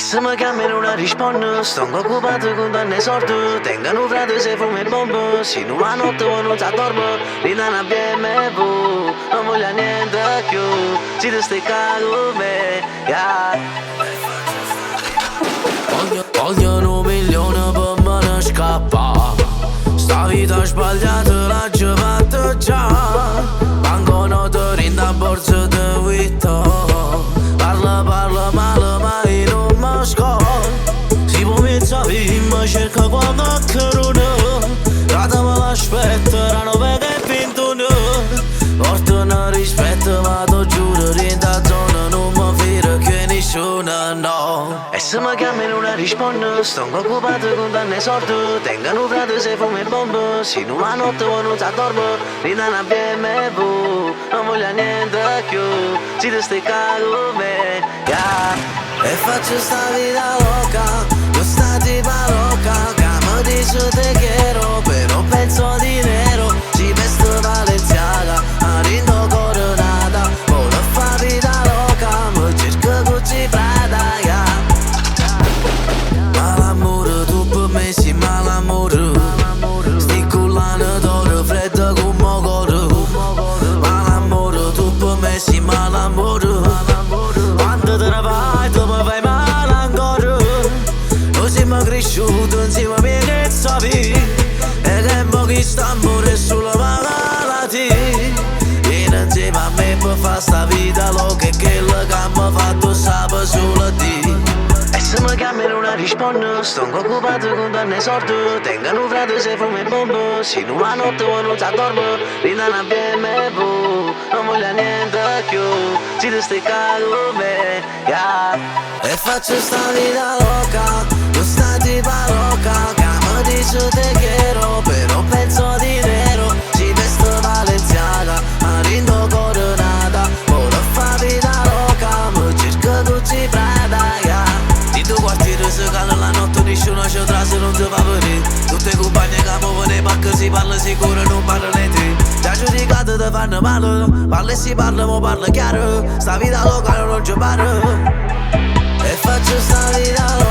se mi chiami non rispondo, sto occupato con danne sordo. Tengono un frate se fumo e bombo, se non la notte non si addormo. Ridano a BMW, non voglio niente più, si ti stai con me, yeah. Vogliono un milione per me ne scappa. Sta vita sbagliata l'ha già fatta già. Banconote rinda borsa di vita. Parla male ma io non mi scappo. Si può pensare ma cerca qualcuno. Rata me l'aspetteranno perché è vinto no. Portano rispetto ma ti giuro rinda zona non mi fida che nessuno no. E se mi chiami non rispondo, sto occupato con danne sordo. Tengono un frate se fumo e bombo, se non la notte non si addormo. Ridano a BMW, non voglio niente più, si ti stai con me, yeah. E faccio sta vita loca, questa tipa loca, che mi dice te quiero, però penso di nero. Si veste Balenciaga, ma rindo coronata. Vuole fa vita loca, mi cerca Gucci Prada, yeah. Malamore, tu per me sei malamore. Sti cullane d'oro, fredda come coro. Malamore, tu per me sei malamore. Quando te ne vai, tu mi fai male ancora. Noi siamo cresciuti insieme a me che sapi. E che mo chi sta a morire sulla malati. Vieni insieme a me per fare sta vita loca, che quello che mi ha fatto sape solo te. E se mi chiami non rispondo, sto occupato con danne sordo. Tengono un frate se fumo e bombo, se non la notte non si addormo. Ridano a BMW, non voglio niente più, si ti stai con me, yeah. E faccio sta vita loca, questa tipa loca, che mi dice te quiero, però penso di nero. Si veste Balenciaga, ma rindo coronata. Vuole fa vita loca, mi cerca Gucci Prada, yeah. Di due quartiere si cala la notte, nessuno ci tra se non si fa vedere. Tutte compagne che muovono i pacchi, si parla sicuro, non parla le tre. Già giudicato te fanno male, parla e si parla, ma parla chiaro. Sta vita loca non ci pare. E faccio sta vita loca.